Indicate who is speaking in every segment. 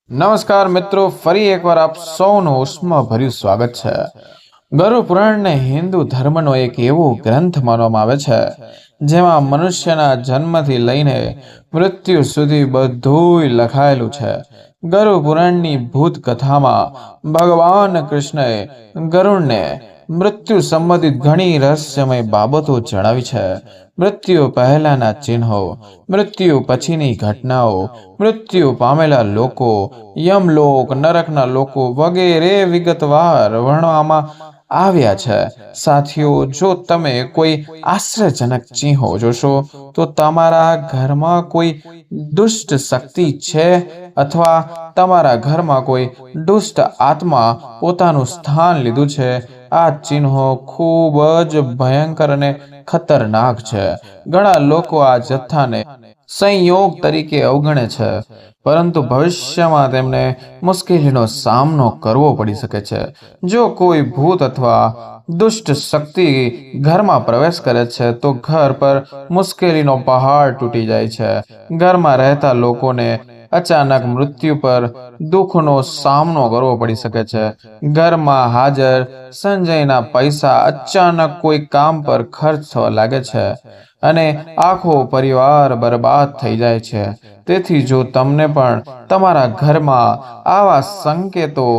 Speaker 1: નમસ્કાર મિત્રો, ફરી એકવાર આપ સૌનું ઉષ્માભર્યું સ્વાગત છે। ગરુડ પુરાણને હિન્દુ ધર્મનો એક એવો ગ્રંથ માનવામાં આવે છે જેમાં મનુષ્યના જન્મથી લઈને મૃત્યુ સુધી બધુંય લખાયેલું છે। ગરુડ પુરાણની ભૂત કથામાં ભગવાન કૃષ્ણએ ગરુડને મૃત્યુ સંબંધિત ઘણી રહસ્યમય બાબતો જણાવી છે। મૃત્યુ પહેલાના ચિહ્નો, મૃત્યુ પછીની ઘટનાઓ, મૃત્યુ પામેલા લોકો, યમલોક, નરકના લોકો વગેરે વિગતવાર વર્ણવવામાં આવ્યા છે। સાથીઓ, જો તમે કોઈ આશ્ચર્યજનક ચિહ્નો જોશો તો તમારા ઘરમાં કોઈ દુષ્ટ શક્તિ છે અથવા તમારા ઘરમાં કોઈ દુષ્ટ આત્મા પોતાનું સ્થાન લીધું છે। આ ચિહ્નો ખૂબ જ ભયંકર અને ખતરનાક છે। ઘણા લોકો આ જથ્થાને સંયોગ તરીકે અવગણે છે, પરંતુ ભવિષ્યમાં તેમને મુશ્કેલીનો સામનો કરવો પડી શકે છે। જો કોઈ ભૂત અથવા દુષ્ટ શક્તિ ઘરમાં પ્રવેશ કરે છે તો ઘર પર મુશ્કેલીનો પહાડ તૂટી જાય છે। ઘરમાં રહેતા લોકોને અચાનક મૃત્યુ પર દુઃખનો સામનો કરવો પડી શકે છે। ઘરમાં હાજર સંજયના પૈસા અચાનક કોઈ કામ પર ખર્ચ થવા લાગે છે અને આખો પરિવાર બરબાદ થઈ જાય છે। તેથી જો તમને પણ તમારા ઘરમાં આવા સંકેતો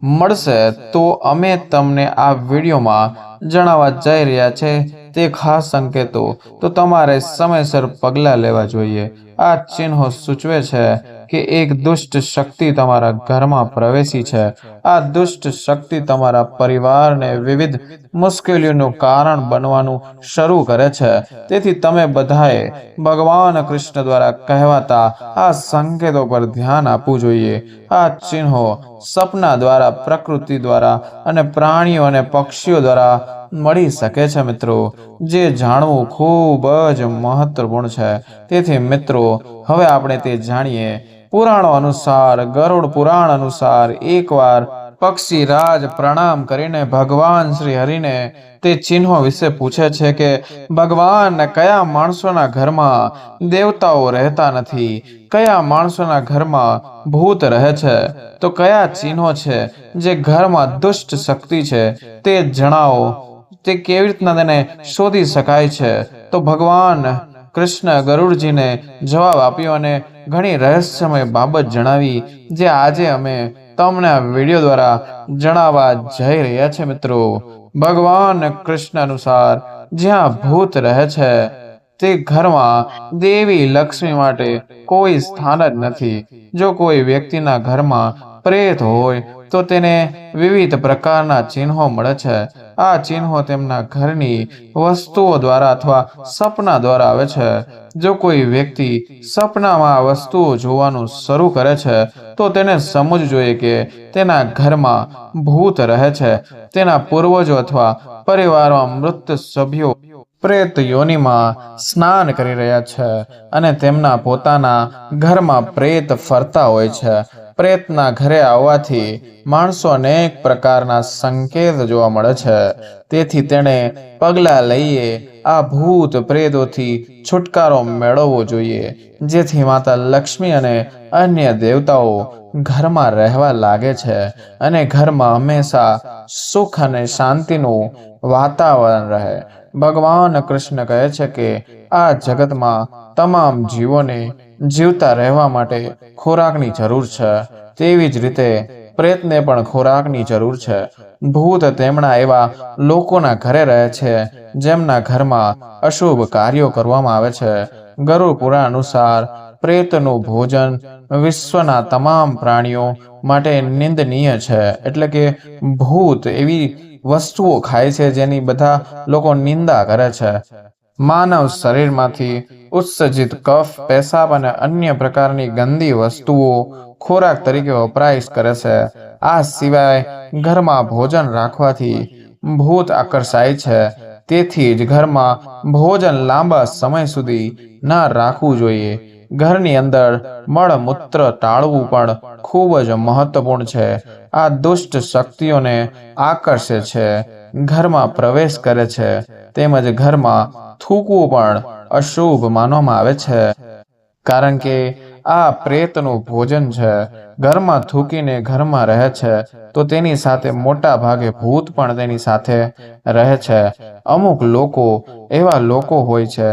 Speaker 1: મળશે તો અમે તમને આ વિડીયોમાં જણાવવા જઈ રહ્યા છે તે ખાસ સંકેતો, તો તમારે સમયસર પગલાં લેવા જોઈએ। આ ચિહ્નો સૂચવે છે કે એક દુષ્ટ શક્તિ તમારા ઘરમાં પ્રવેશી છે। આ દુષ્ટ શક્તિ તમારા પરિવારને વિવિધ મુશ્કેલીઓનું કારણ બનવાનું શરૂ કરે છે। તેથી તમે બધાએ ભગવાન કૃષ્ણ દ્વારા કહેવાતા આ સંકેતો પર ધ્યાન આપવું જોઈએ। આ ચિહ્નો સપના દ્વારા, પ્રકૃતિ દ્વારા અને પ્રાણીઓ અને પક્ષીઓ દ્વારા મળી શકે છે મિત્રો, જે જાણવું ખૂબ જ મહત્વપૂર્ણ છે। તેથી મિત્રો, હવે આપણે તે જાણીએ। પુરાણો અનુસાર, ગરુડ પુરાણ અનુસાર, એકવાર પક્ષીરાજ પ્રણામ કરીને ભગવાન શ્રી હરિને તે ચિહ્નો વિશે પૂછે છે કે ભગવાન, કયા માણસોના ઘરમાં દેવતાઓ રહેતા નથી, કયા માણસોના ઘરમાં ભૂત રહે છે, તો કયા ચિહ્નો છે જે ઘરમાં દુષ્ટ શક્તિ છે તે જણાવો, તે કેવી રીતના તેને શોધી શકાય છે। તો ભગવાન કૃષ્ણ ગરુડજીને જવાબ આપ્યો અને ઘણી રહસ્યમય બાબત જણાવી, જે આજે અમે તમને આ વિડીયો દ્વારા જણાવવા જઈ રહ્યા છે મિત્રો। ભગવાન કૃષ્ણ અનુસાર, જ્યાં ભૂત રહે છે તે ઘરમાં દેવી લક્ષ્મી માટે કોઈ સ્થાન જ નથી। જો કોઈ વ્યક્તિના ઘરમાં પ્રેત હોય તો તેને વિવિધ પ્રકારના ચિહ્નો મળે છે। આ ચિહ્નો તેમના ઘરની વસ્તુઓ દ્વારા અથવા સપના દ્વારા આવે છે। જો કોઈ વ્યક્તિ સપનામાં આ વસ્તુઓ જોવાનું શરૂ કરે છે તો તેને સમજવું જોઈએ કે તેના ઘરમાં ભૂત રહે છે। તેના પૂર્વજો અથવા પરિવારમાં મૃત સભ્યો પ્રેત યોનિમાં સ્નાન કરી રહ્યા છે અને તેમના પોતાના ઘરમાં પ્રેત ફરતા હોય છે। પ્રેતના ઘરે આવવાથી માણસો અનેક પ્રકારના સંકેત જોવા મળે છે। તેથી તેણે પગલાં લઈએ આ ભૂત પ્રેતોથી છુટકારો મેળવવો જોઈએ, જેથી માતા લક્ષ્મી અને અન્ય દેવતાઓ ઘરમાં રહેવા લાગે છે અને ઘરમાં હંમેશા સુખ અને શાંતિનું વાતાવરણ રહે। ભગવાન કૃષ્ણ કહે છે કે આ જગતમાં તમામ જીવોને જીવતા રહેવા માટે ખોરાકની જરૂર છે, તેવી જ રીતે પ્રેતને પણ ખોરાકની જરૂર છે। ભૂત તેમના એવા લોકોના ઘરે રહે છે જેમના ઘરમાં અશુભ કાર્યો કરવામાં આવે છે। ગરુડ પુરાણ અનુસાર, પ્રેતનું ભોજન વિશ્વના તમામ પ્રાણીઓ માટે નિંદનીય છે। એટલે કે ભૂત એવી વસ્તુઓ ખાય છે જેની બધા લોકો નિંદા કરે છે। માનવ શરીરમાંથી ઉત્સર્જિત કફ, પેશાબ અને અન્ય પ્રકારની ગંદી વસ્તુઓ ખોરાક તરીકે વપરાશ કરે છે। આ સિવાય ઘરમાં ભોજન રાખવાથી ભૂત આકર્ષાય છે। તેથી જ ઘરમાં ભોજન લાંબા સમય સુધી ન રાખવું જોઈએ। ઘરની અંદર મળમૂત્ર ટાળવું પણ ખૂબ જ મહત્વપૂર્ણ છે। આ દુષ્ટ શક્તિઓને આકર્ષે છે, ઘરમાં પ્રવેશ કરે છે, તેમજ ઘરમાં થૂકવું પણ અશુભ માનવામાં આવે છે, કારણ કે આ પ્રેતનું ભોજન છે. ઘરમાં થૂકીને ઘરમાં રહે છે તો તેની સાથે મોટા ભાગે ભૂત પણ તેની સાથે રહે છે. અમુક લોકો એવા લોકો હોય છે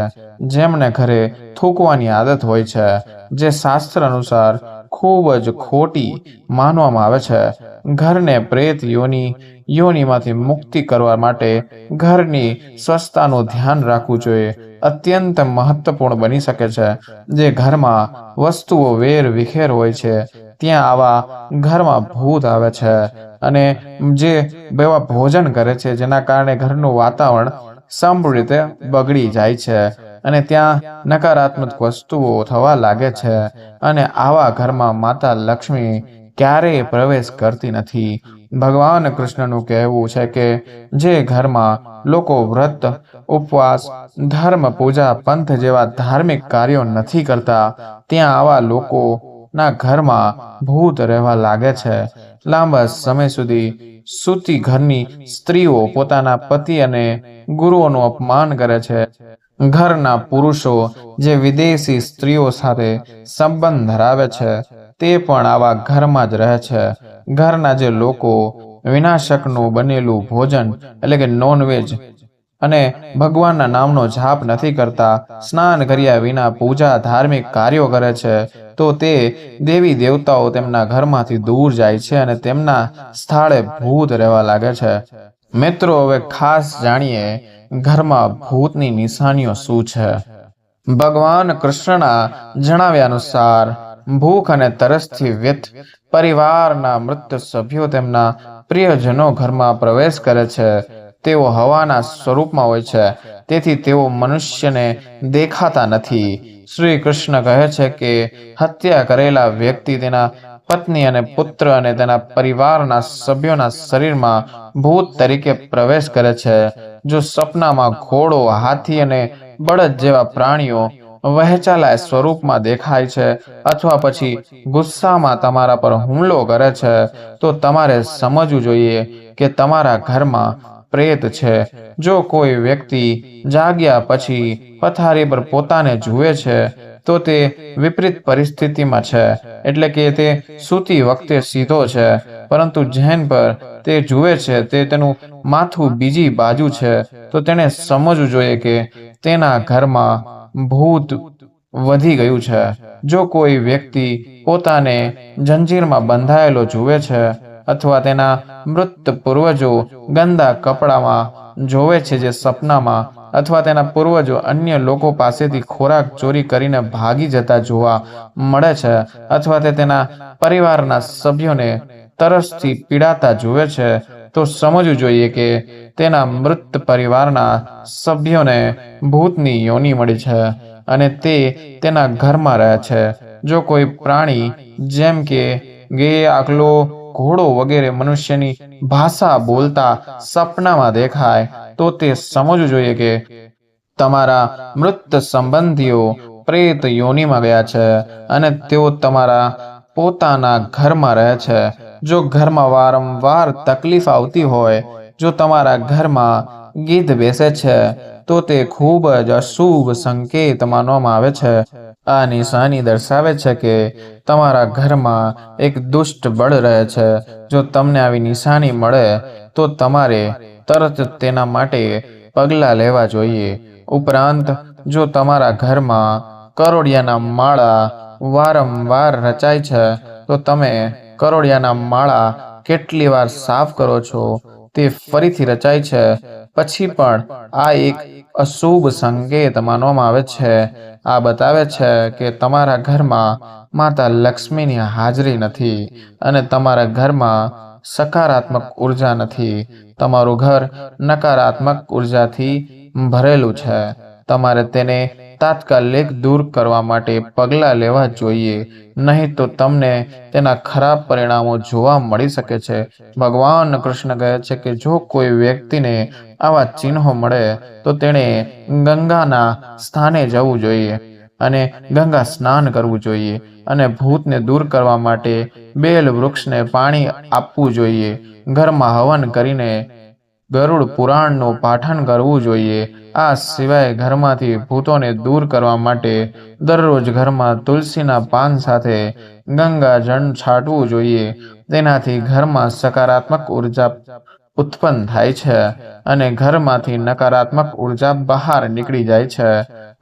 Speaker 1: જેમને ઘરે થૂકવાની આદત હોય છે, જે શાસ્ત્ર અનુસાર ખૂબ જ ખોટી માનવામાં આવે છે. ઘરને પ્રેત યોનિમાંથી મુક્તિ કરવા માટે ઘરની સ્વચ્છતાનું ધ્યાન રાખવું જોઈએ. અત્યંત મહત્વપૂર્ણ બની શકે છે. જે ઘરમાં વસ્તુઓ વેર વિખેર હોય છે ત્યાં આવા ઘરમાં ભૂત આવે છે અને જે એવા ભોજન કરે છે જેના કારણે ઘરનું વાતાવરણ સંપૂર્ણ રીતે બગડી જાય છે અને ત્યાં નકારાત્મક વસ્તુઓ થવા લાગે છે અને આવા ઘરમાં માતા લક્ષ્મી ક્યારેય પ્રવેશ કરતી નથી. ભગવાન કૃષ્ણનું કહેવું છે કે જે ઘરમાં લોકો વ્રત, ઉપવાસ, ધર્મ, પૂજા, પંથ જેવા ધાર્મિક કાર્યો નથી કરતા ત્યાં આવા લોકોના ઘરમાં ભૂત રહેવા લાગે છે. લાંબા સમય સુધી સૂતી ઘરની સ્ત્રીઓ પોતાના પતિ અને ગુરુઓનું અપમાન કરે છે. ઘરના પુરુષો જે વિદેશી સ્ત્રીઓ સાથે સંબંધ ધરાવે છે તે પણ આવા ઘરમાં જ રહે છે. ઘરના જે લોકો વિનાશકનું બનેલું ભોજન એટલે કે નોનવેજ અને ભગવાનના નામનો જાપ નથી કરતા, સ્નાન કર્યા વિના પૂજા ધાર્મિક કાર્યો કરે છે તો તે દેવી દેવતાઓ તેમના ઘરમાંથી દૂર જાય છે અને તેમના સ્થળે ભૂત રહેવા લાગે છે. મિત્રો, હવે ખાસ જાણીએ ઘરમાં ભૂતની નિશાનીઓ શું છે. ભગવાન કૃષ્ણના જણાવ્યા અનુસાર ભૂખ અને તરસથી વ્યથ પરિવારના મૃત સભ્યો તેમના પ્રિયજનો ઘરમાં પ્રવેશ કરે છે. તેઓ હવાના સ્વરૂપમાં હોય છે, તેથી તેઓ મનુષ્યને દેખાતા નથી. શ્રી કૃષ્ણ કહે છે કે હત્યા કરેલા વ્યક્તિ તેના પત્ની અને પુત્ર અને તેના પરિવારના સભ્યોના શરીરમાં ભૂત તરીકે પ્રવેશ કરે છે. જો સપનામાં ઘોડો, હાથી અને બળદ જેવા પ્રાણીઓ વહેંચાયેલા સ્વરૂપમાં દેખાય છે અથવા પછી ગુસ્સામાં તમારા પર હુમલો કરે છે તો તમારે સમજવું જોઈએ કે તમારા ઘરમાં પ્રેત છે. જો કોઈ વ્યક્તિ જાગ્યા પછી પથારી પર પોતાને જુએ છે તો તે વિપરીત પરિસ્થિતિમાં છે, એટલે કે તે સૂતી વખતે સીધો છે, પરંતુ જેન પર તે જુએ છે તે તેનું માથું બીજી બાજુ છે, તો તેણે સમજવું જોઈએ કે તેના ઘરમાં ભૂત વધી ગયું છે. જો કોઈ વ્યક્તિ પોતાને જંજીરમાં બંધાયેલો જુએ છે અથવા તેના મૃત પૂર્વજો ગંદા કપડામાં જોવે છે જે સપનામાં, અથવા તેના પૂર્વજો અન્ય લોકો પાસેથી ખોરાક ચોરી કરીને ભાગી જતા જોવા મળે છે, અથવા તે તેના પરિવારના સભ્યોને તરસથી પીડાતા જુએ છે, તો સમજવું જોઈએ કે તેના મૃત પરિવારના સભ્યોને ભૂતની યોનિ મળી છે અને તે તેના ઘરમાં રહે છે. જો કોઈ પ્રાણી જેમ કે ગાય, આગલો, ઘોડો વગેરે મનુષ્યની ભાષા બોલતા સપનામાં દેખાય તો તે સમજવું જોઈએ કે તમારા મૃત સંબંધીઓ પ્રેત યોનિમાં ગયા છે અને તેઓ તમારા પોતાના ઘરમાં રહે છે. જો ઘરમાં વારંવાર તકલીફ આવતી હોય, જો તમારા ઘરમાં ગીધ બેસે છે તો તે ખૂબ જ અશુભ સંકેત માનવામાં આવે છે. આ નિશાની દર્શાવે છે કે તમારા ઘરમાં એક દુષ્ટ બળ રહે છે. જો તમને આવી નિશાની મળે તો તમારે તરત તેના માટે પગલાં લેવા જોઈએ. ઉપરાંત જો તમારા ઘરમાં કરોળિયાના માળા વારંવાર રચાય છે તો તમે કરોળિયાના માળા કેટલી વાર સાફ કરો છો તે ફરીથી રચાય છે પછી પણ આ એક અશુભ સંકેત માનવામાં આવે છે. આ બતાવે છે કે તમારા ઘરમાં માતા લક્ષ્મીની હાજરી નથી અને તમારા ઘરમાં સકારાત્મક ઉર્જા નથી. તમારું ઘર નકારાત્મક ઉર્જાથી ભરેલું છે. તમારે તેને તાત્કાલિક દૂર કરવા માટે પગલાં લેવા જોઈએ, નહીં તો તમને તેના ખરાબ પરિણામો જોવા મળી શકે છે. ભગવાન કૃષ્ણ કહે છે કે જો કોઈ વ્યક્તિને આવા ચિહ્નો મળે તો તેણે ગંગાના સ્થાને જવું જોઈએ અને ગંગા સ્નાન કરવું જોઈએ અને ભૂતને દૂર કરવા માટે બેલ વૃક્ષને પાણી આપવું જોઈએ. ઘરમાં હવન કરીને ગરુડ પુરાણનું પાઠન કરવું જોઈએ. આ સિવાય ઘરમાંથી ભૂતોને દૂર કરવા માટે દરરોજ ઘરમાં તુલસીના પાન સાથે ગંગા જળ છાંટવું જોઈએ. તેનાથી ઘરમાં સકારાત્મક ઉર્જા ઉત્પન્ન થાય છે અને ઘરમાંથી નકારાત્મક ઉર્જા બહાર નીકળી જાય છે.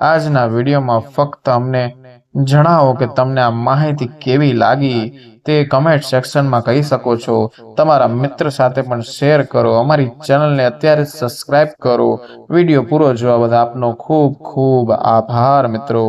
Speaker 1: આજના વિડીયોમાં ફક્ત અમને જણાવો કે તમને આ માહિતી કેવી લાગી તે કમેન્ટ સેક્શનમાં કહી શકો છો. તમારા મિત્ર સાથે પણ શેર કરો. અમારી ચેનલને અત્યારે સબસ્ક્રાઇબ કરો. વિડીયો પૂરો જોવા બદલ આપનો ખૂબ ખૂબ આભાર મિત્રો.